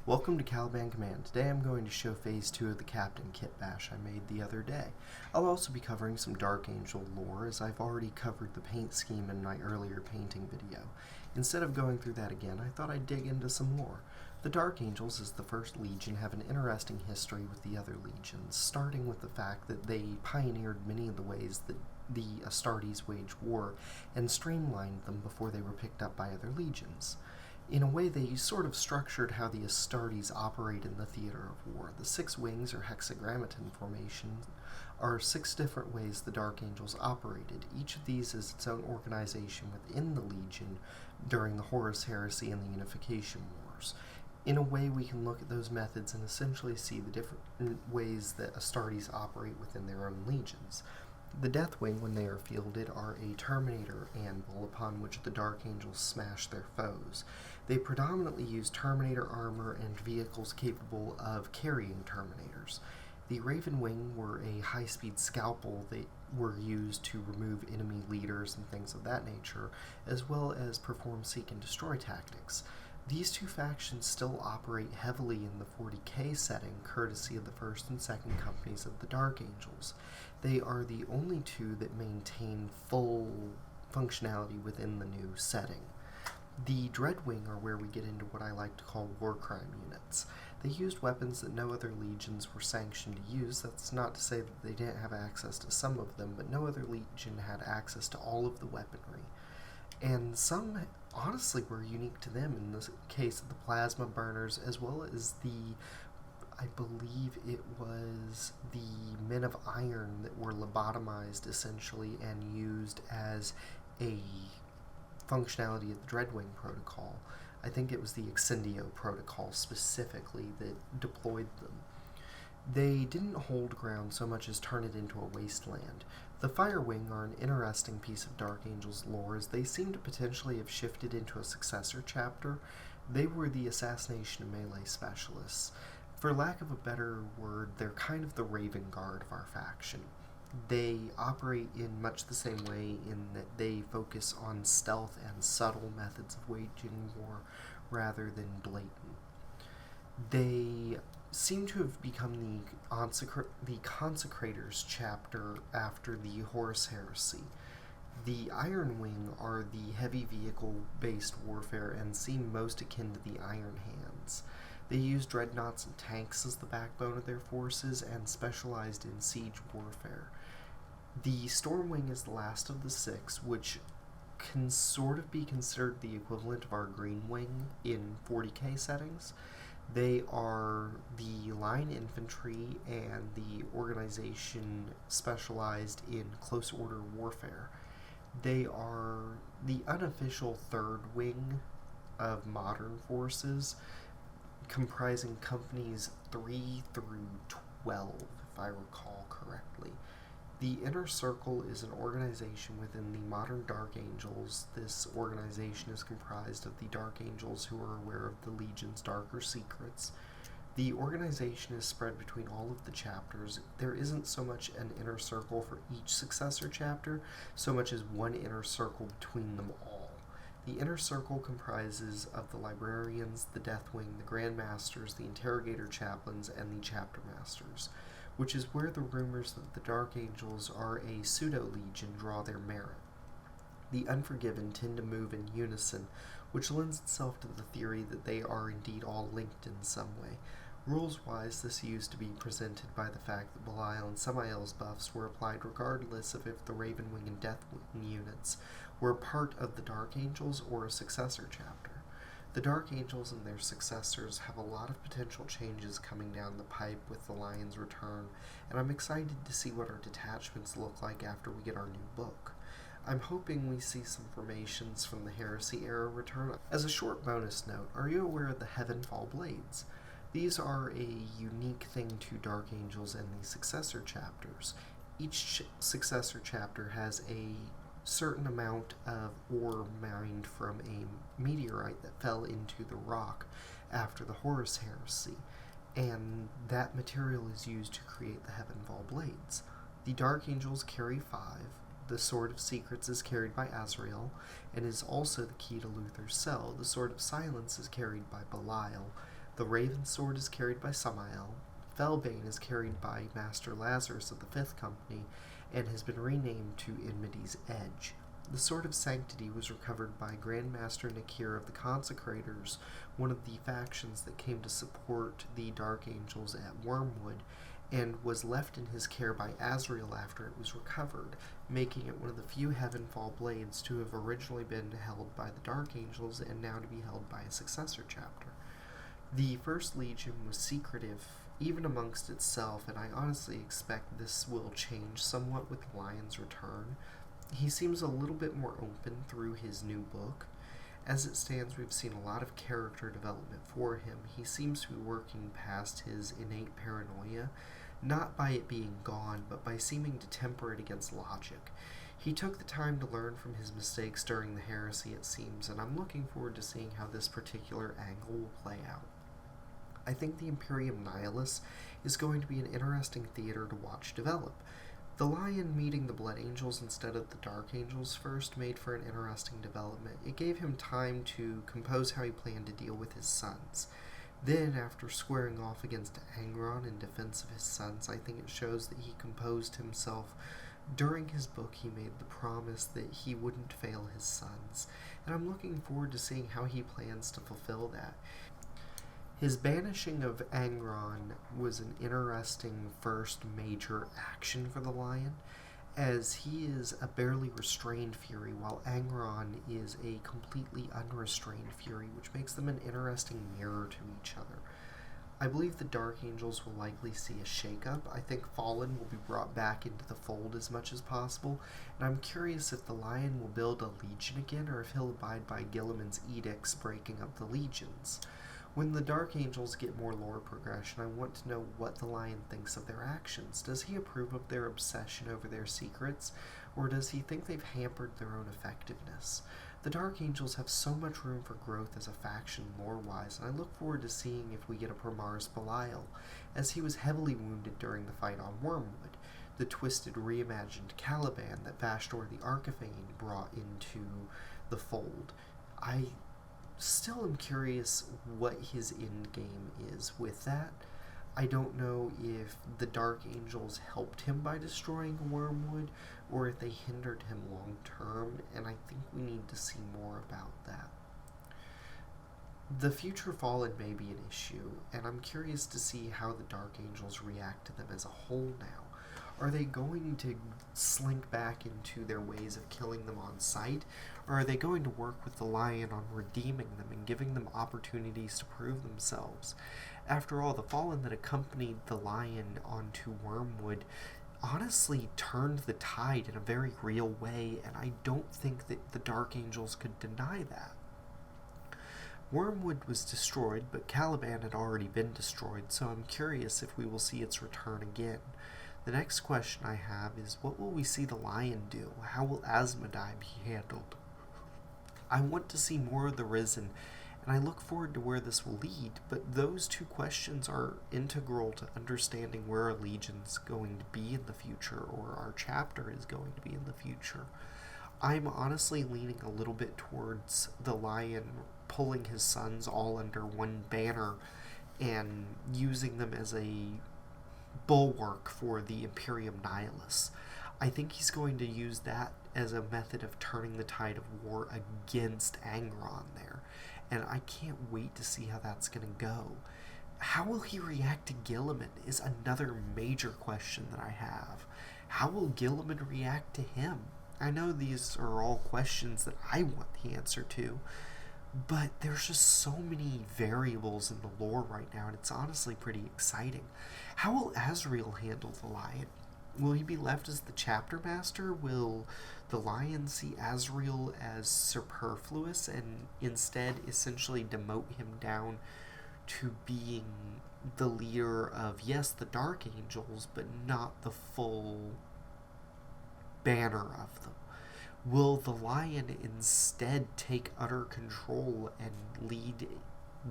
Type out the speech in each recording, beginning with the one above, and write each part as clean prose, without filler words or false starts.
Welcome to Caliban Command. Today I'm going to show Phase 2 of the Captain Kit Bash I made the other day. I'll also be covering some Dark Angel lore, as I've already covered the paint scheme in my earlier painting video. Instead of going through that again, I thought I'd dig into some lore. The Dark Angels, as the first Legion, have an interesting history with the other Legions, starting with the fact that they pioneered many of the ways that the Astartes waged war and streamlined them before they were picked up by other legions. In a way, they sort of structured how the Astartes operate in the theater of war. The 6 wings, or hexagrammaton formation, are 6 different ways the Dark Angels operated. Each of these is its own organization within the Legion during the Horus Heresy and the Unification Wars. In a way, we can look at those methods and essentially see the different ways that Astartes operate within their own legions. The Deathwing, when they are fielded, are a Terminator anvil upon which the Dark Angels smash their foes. They predominantly use Terminator armor and vehicles capable of carrying Terminators. The Raven Wing were a high-speed scalpel that were used to remove enemy leaders and things of that nature, as well as perform seek and destroy tactics. These 2 factions still operate heavily in the 40k setting, courtesy of the 1st and 2nd companies of the Dark Angels. They are the only 2 that maintain full functionality within the new setting. The Dreadwing are where we get into what I like to call war crime units. They used weapons that no other legions were sanctioned to use. That's not to say that they didn't have access to some of them, but no other legion had access to all of the weaponry. And some honestly were unique to them in the case of the plasma burners, as well as I believe it was the Men of Iron that were lobotomized essentially and used as a functionality of the Dreadwing protocol. I think it was the Excendio protocol specifically that deployed them. They didn't hold ground so much as turn it into a wasteland. The Firewing are an interesting piece of Dark Angels lore, as they seem to potentially have shifted into a successor chapter. They were the assassination and melee specialists. For lack of a better word, they're kind of the Raven Guard of our faction. They operate in much the same way in that they focus on stealth and subtle methods of waging war rather than blatant. They seem to have become the Consecrators chapter after the Horus Heresy. The Iron Wing are the heavy vehicle-based warfare and seem most akin to the Iron Hands. They use dreadnoughts and tanks as the backbone of their forces and specialized in siege warfare. The Stormwing is the last of the 6, which can sort of be considered the equivalent of our Green Wing in 40k settings. They are the line infantry and the organization specialized in close order warfare. They are the unofficial 3rd wing of modern forces, comprising companies 3 through 12, if I recall correctly. The Inner Circle is an organization within the modern Dark Angels. This organization is comprised of the Dark Angels who are aware of the Legion's darker secrets. The organization is spread between all of the chapters. There isn't so much an inner circle for each successor chapter, so much as one inner circle between them all. The Inner Circle comprises of the Librarians, the Deathwing, the Grand Masters, the Interrogator Chaplains, and the Chapter Masters, which is where the rumors that the Dark Angels are a pseudo-legion draw their merit. The Unforgiven tend to move in unison, which lends itself to the theory that they are indeed all linked in some way. Rules-wise, this used to be presented by the fact that Belial and Samael's buffs were applied regardless of if the Ravenwing and Deathwing units were part of the Dark Angels or a successor chapter. The Dark Angels and their successors have a lot of potential changes coming down the pipe with the Lion's return, and I'm excited to see what our detachments look like after we get our new book. I'm hoping we see some formations from the Heresy era return. As a short bonus note, are you aware of the Heavenfall Blades? These are a unique thing to Dark Angels and the successor chapters. Each successor chapter has a certain amount of ore mined from a meteorite that fell into the rock after the Horus Heresy, and that material is used to create the Heavenfall Blades. The Dark Angels carry 5, The Sword of Secrets is carried by Azrael, and is also the key to Luther's cell. The Sword of Silence is carried by Belial. The Raven Sword is carried by Samael, Felbane is carried by Master Lazarus of the Fifth Company, and has been renamed to Enmity's Edge. The Sword of Sanctity was recovered by Grandmaster Nakir of the Consecrators, one of the factions that came to support the Dark Angels at Wormwood, and was left in his care by Azrael after it was recovered, making it one of the few Heavenfall blades to have originally been held by the Dark Angels and now to be held by a successor chapter. The First Legion was secretive, even amongst itself, and I honestly expect this will change somewhat with Lion's return. He seems a little bit more open through his new book. As it stands, we've seen a lot of character development for him. He seems to be working past his innate paranoia, not by it being gone, but by seeming to temper it against logic. He took the time to learn from his mistakes during the heresy, it seems, and I'm looking forward to seeing how this particular angle will play out. I think the Imperium Nihilus is going to be an interesting theater to watch develop. The Lion meeting the Blood Angels instead of the Dark Angels first made for an interesting development. It gave him time to compose how he planned to deal with his sons. Then, after squaring off against Angron in defense of his sons, I think it shows that he composed himself. During his book, he made the promise that he wouldn't fail his sons, and I'm looking forward to seeing how he plans to fulfill that. His banishing of Angron was an interesting first major action for the Lion, as he is a barely restrained Fury, while Angron is a completely unrestrained Fury, which makes them an interesting mirror to each other. I believe the Dark Angels will likely see a shakeup. I think Fallen will be brought back into the fold as much as possible, and I'm curious if the Lion will build a Legion again, or if he'll abide by Guilliman's edicts breaking up the Legions. When the Dark Angels get more lore progression, I want to know what the Lion thinks of their actions. Does he approve of their obsession over their secrets, or does he think they've hampered their own effectiveness? The Dark Angels have so much room for growth as a faction lore-wise, and I look forward to seeing if we get a Primaris Belial, as he was heavily wounded during the fight on Wormwood, the twisted, reimagined Caliban that Vashtor the Archifane brought into the fold. I still am curious what his end game is with that. I don't know if the Dark Angels helped him by destroying Wormwood, or if they hindered him long term, and I think we need to see more about that. The future Fallen may be an issue, and I'm curious to see how the Dark Angels react to them as a whole now. Are they going to slink back into their ways of killing them on sight, or are they going to work with the Lion on redeeming them and giving them opportunities to prove themselves? After all, the Fallen that accompanied the Lion onto Wormwood honestly turned the tide in a very real way, and I don't think that the Dark Angels could deny that. Wormwood was destroyed, but Caliban had already been destroyed, so I'm curious if we will see its return again. The next question I have is, what will we see the Lion do? How will Asmodai be handled? I want to see more of the Risen, and I look forward to where this will lead, but those two questions are integral to understanding where our Legion's going to be in the future, or our chapter is going to be in the future. I'm honestly leaning a little bit towards the Lion pulling his sons all under one banner and using them as a bulwark for the Imperium Nihilus. I think he's going to use that as a method of turning the tide of war against Angron there, and I can't wait to see how that's going to go. How will he react to Guilliman is another major question that I have. How will Guilliman react to him? I know these are all questions that I want the answer to, but there's just so many variables in the lore right now, and it's honestly pretty exciting. How will Azrael handle the Lion? Will he be left as the chapter master? Will the Lion see Azrael as superfluous and instead essentially demote him down to being the leader of, yes, the Dark Angels, but not the full banner of them? Will the Lion instead take utter control and lead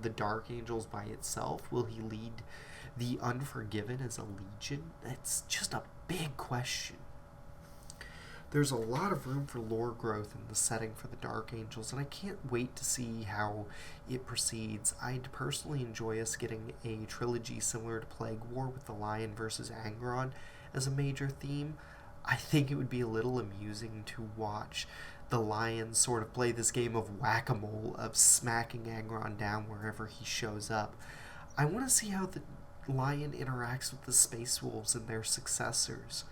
the Dark Angels by itself? Will he lead the Unforgiven as a legion? That's just a big question. There's a lot of room for lore growth in the setting for the Dark Angels, and I can't wait to see how it proceeds. I'd personally enjoy us getting a trilogy similar to Plague War with the Lion versus Angron as a major theme. I think it would be a little amusing to watch the Lion sort of play this game of whack-a-mole of smacking Angron down wherever he shows up. I want to see how the Lion interacts with the Space Wolves and their successors.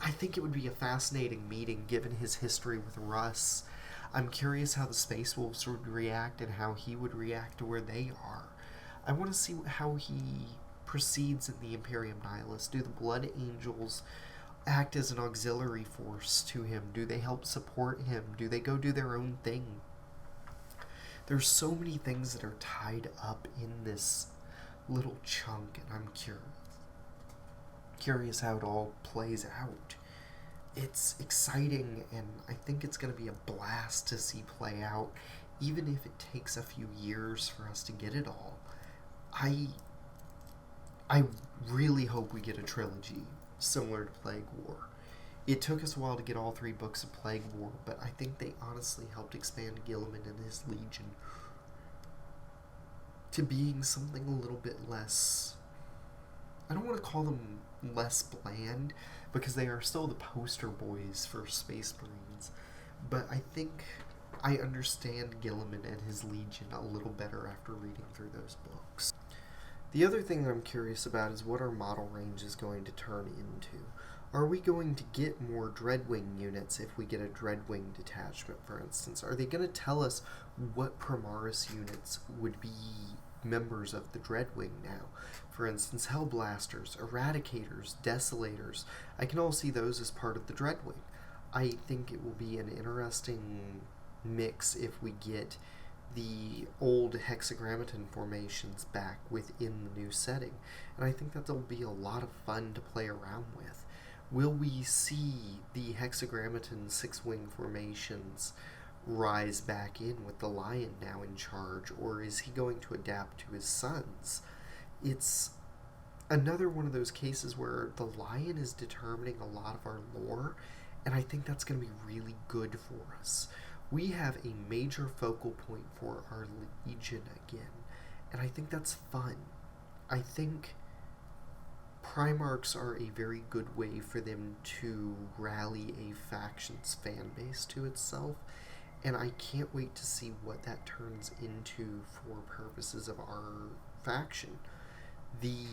I think it would be a fascinating meeting given his history with Russ. I'm curious how the Space Wolves would react and how he would react to where they are. I want to see how he proceeds in the Imperium Nihilus. Do the Blood Angels act as an auxiliary force to him? Do they help support him? Do they go do their own thing? There's so many things that are tied up in this little chunk, and I'm curious how it all plays out. It's exciting, and I think it's going to be a blast to see play out, even if it takes a few years for us to get it all. I really hope we get a trilogy similar to Plague War. It took us a while to get all 3 books of Plague War, but I think they honestly helped expand Guilliman and his Legion to being something a little bit less... I don't want to call them less bland, because they are still the poster boys for Space Marines, but I think I understand Guilliman and his Legion a little better after reading through those books. The other thing that I'm curious about is what our model range is going to turn into. Are we going to get more Dreadwing units if we get a Dreadwing detachment, for instance? Are they going to tell us what Primaris units would be members of the Dreadwing now? For instance, Hellblasters, Eradicators, Desolators. I can all see those as part of the Dreadwing. I think it will be an interesting mix if we get the old hexagrammaton formations back within the new setting, and I think that there'll be a lot of fun to play around with. Will we see the hexagrammaton 6-wing formations rise back in with the Lion now in charge, or is he going to adapt to his sons? It's another one of those cases where the Lion is determining a lot of our lore, and I think that's going to be really good for us. We have a major focal point for our Legion again, and I think that's fun. I think Primarchs are a very good way for them to rally a faction's fan base to itself, and I can't wait to see what that turns into for purposes of our faction. The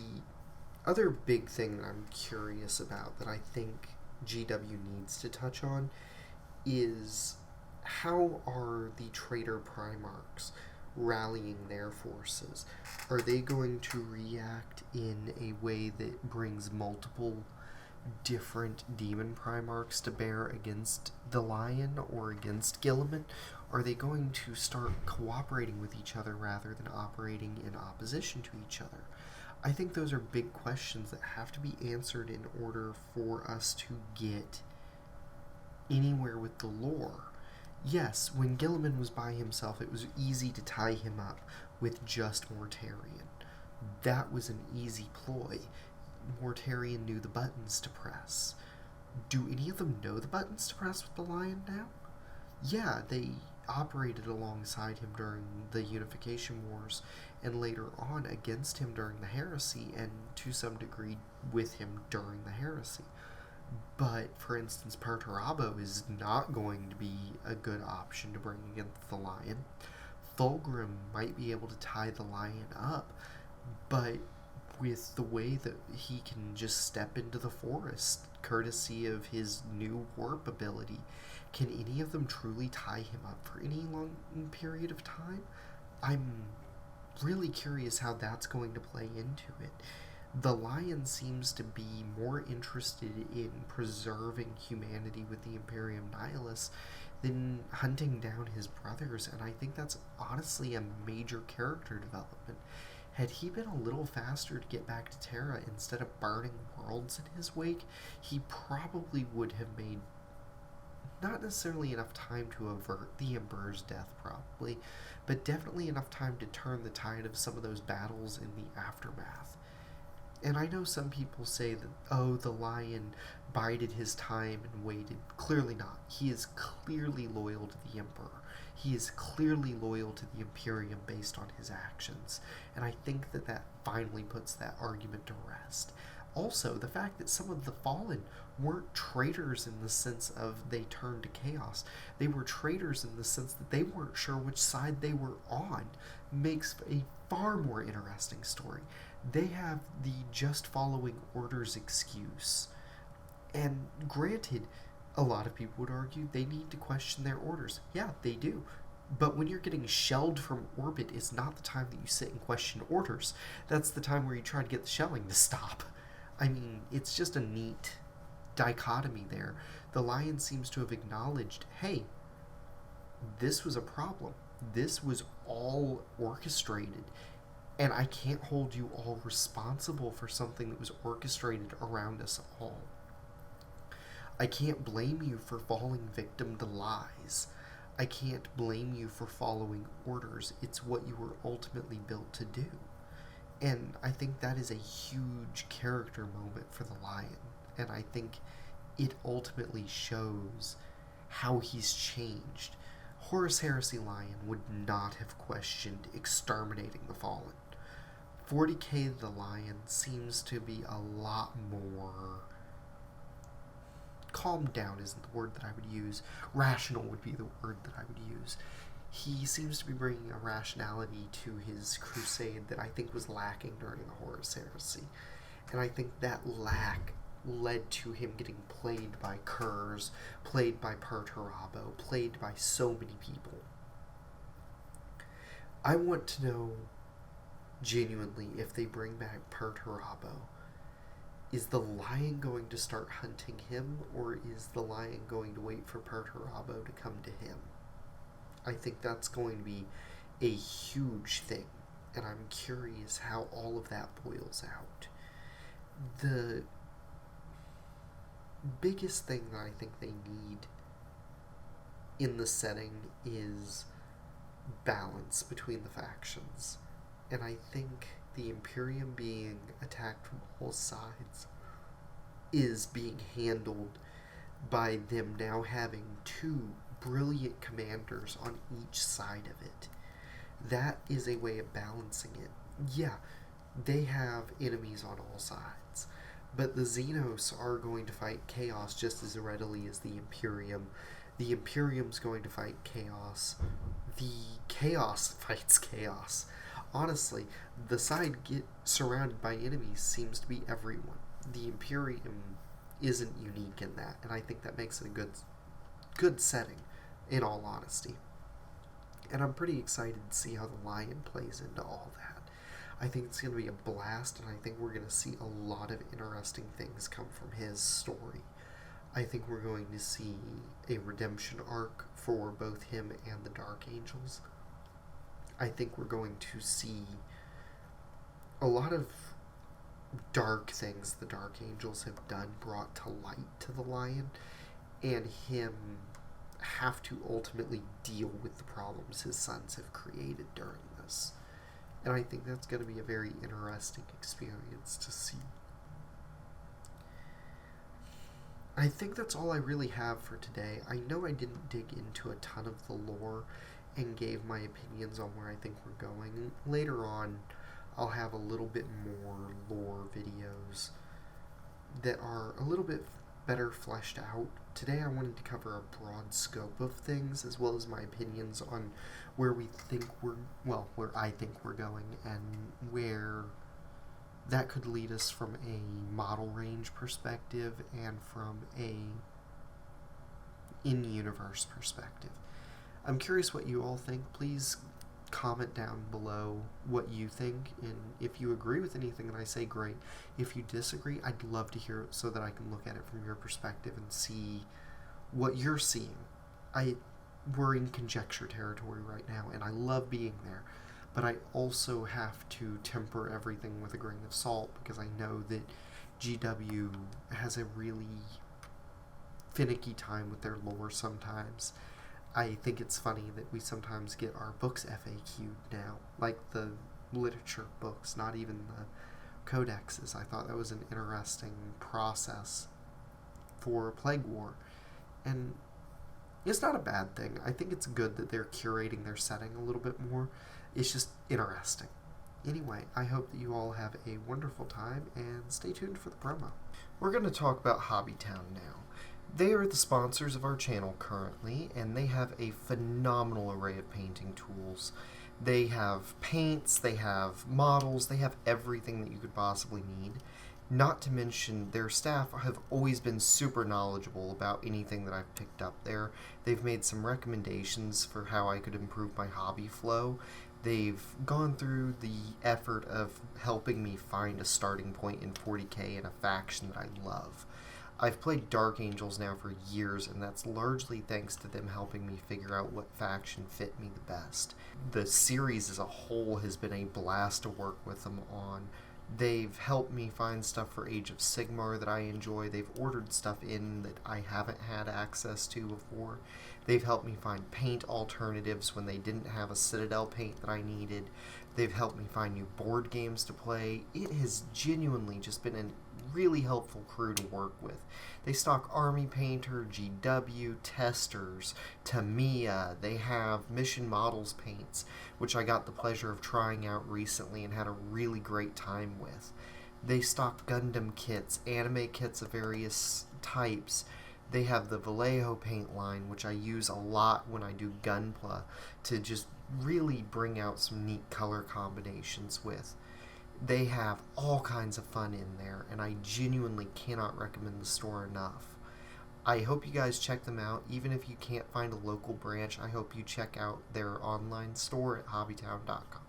other big thing that I'm curious about that I think GW needs to touch on is how are the traitor Primarchs rallying their forces? Are they going to react in a way that brings multiple different demon Primarchs to bear against the Lion or against Guilliman? Are they going to start cooperating with each other rather than operating in opposition to each other? I think those are big questions that have to be answered in order for us to get anywhere with the lore. Yes, when Guilliman was by himself, it was easy to tie him up with just Mortarion. That was an easy ploy. Mortarion knew the buttons to press. Do any of them know the buttons to press with the Lion now? Yeah, they operated alongside him during the Unification Wars, and later on against him during the Heresy, and to some degree with him during the Heresy. But, for instance, Perturabo is not going to be a good option to bring against the Lion. Fulgrim might be able to tie the Lion up, but with the way that he can just step into the forest, courtesy of his new warp ability, can any of them truly tie him up for any long period of time? I'm really curious how that's going to play into it. The Lion seems to be more interested in preserving humanity with the Imperium Nihilus than hunting down his brothers, and I think that's honestly a major character development. Had he been a little faster to get back to Terra instead of burning worlds in his wake, he probably would have made not necessarily enough time to avert the Emperor's death, probably, but definitely enough time to turn the tide of some of those battles in the aftermath. And I know some people say that, oh, the lion bided his time and waited. Clearly not. He is clearly loyal to the Emperor. He is clearly loyal to the Imperium based on his actions. And I think that that finally puts that argument to rest. Also, the fact that some of the Fallen weren't traitors in the sense of they turned to chaos. They were traitors in the sense that they weren't sure which side they were on makes a far more interesting story. They have the just following orders excuse. And granted, a lot of people would argue they need to question their orders. Yeah, they do. But when you're getting shelled from orbit, it's not the time that you sit and question orders. That's the time where you try to get the shelling to stop. I mean, it's just a neat dichotomy there. The Lion seems to have acknowledged, hey, this was a problem. This was all orchestrated. And I can't hold you all responsible for something that was orchestrated around us all. I can't blame you for falling victim to lies. I can't blame you for following orders. It's what you were ultimately built to do. And I think that is a huge character moment for the Lion. And I think it ultimately shows how he's changed. Horus Heresy Lion would not have questioned exterminating the Fallen. 40K the Lion seems to be a lot more... calmed down isn't the word that I would use. Rational would be the word that I would use. He seems to be bringing a rationality to his crusade that I think was lacking during the Horus Heresy. And I think that lack led to him getting played by Kurz, played by Perturabo, played by so many people. I want to know, genuinely, if they bring back Perturabo, is the Lion going to start hunting him, or is the Lion going to wait for Perturabo to come to him? I think that's going to be a huge thing, and I'm curious how all of that boils out. The biggest thing that I think they need in the setting is balance between the factions. And I think the Imperium being attacked from all sides is being handled by them now having two brilliant commanders on each side of it. That is a way of balancing it. Yeah, they have enemies on all sides, but the Xenos are going to fight Chaos just as readily as the Imperium. The Imperium's going to fight Chaos. The Chaos fights Chaos. Honestly, the side get surrounded by enemies seems to be everyone. The Imperium isn't unique in that, and I think that makes it a good setting, in all honesty. And I'm pretty excited to see how the Lion plays into all that. I think it's going to be a blast, and I think we're going to see a lot of interesting things come from his story. I think we're going to see a redemption arc for both him and the Dark Angels. I think we're going to see a lot of dark things the Dark Angels have done brought to light to the Lion, and him have to ultimately deal with the problems his sons have created during this. And I think that's going to be a very interesting experience to see. I think that's all I really have for today. I know I didn't dig into a ton of the lore and gave my opinions on where I think we're going. Later on, I'll have a little bit more lore videos that are a little bit better fleshed out. Today I wanted to cover a broad scope of things, as well as my opinions on where I think we're going, and where that could lead us from a model range perspective and from a in-universe perspective. I'm curious what you all think. Please comment down below what you think, and if you agree with anything that I say, great. If you disagree, I'd love to hear it so that I can look at it from your perspective and see what you're seeing. We're in conjecture territory right now, and I love being there, but I also have to temper everything with a grain of salt, because I know that GW has a really finicky time with their lore sometimes. I think it's funny that we sometimes get our books FAQ'd now, like the literature books, not even the codexes. I thought that was an interesting process for Plague War. And it's not a bad thing. I think it's good that they're curating their setting a little bit more. It's just interesting. Anyway, I hope that you all have a wonderful time, and stay tuned for the promo. We're going to talk about Hobbytown now. They are the sponsors of our channel currently, and they have a phenomenal array of painting tools. They have paints, they have models, they have everything that you could possibly need. Not to mention, their staff have always been super knowledgeable about anything that I've picked up there. They've made some recommendations for how I could improve my hobby flow. They've gone through the effort of helping me find a starting point in 40k and a faction that I love. I've played Dark Angels now for years, and that's largely thanks to them helping me figure out what faction fit me the best. The series as a whole has been a blast to work with them on. They've helped me find stuff for Age of Sigmar that I enjoy. They've ordered stuff in that I haven't had access to before. They've helped me find paint alternatives when they didn't have a Citadel paint that I needed. They've helped me find new board games to play. It has genuinely just been a really helpful crew to work with. They stock Army Painter, GW, Testers, Tamiya. They have Mission Models paints, which I got the pleasure of trying out recently and had a really great time with. They stock Gundam kits, anime kits of various types. They have the Vallejo paint line, which I use a lot when I do Gunpla to just really bring out some neat color combinations with. They have all kinds of fun in there, and I genuinely cannot recommend the store enough. I hope you guys check them out. Even if you can't find a local branch, I hope you check out their online store at hobbytown.com.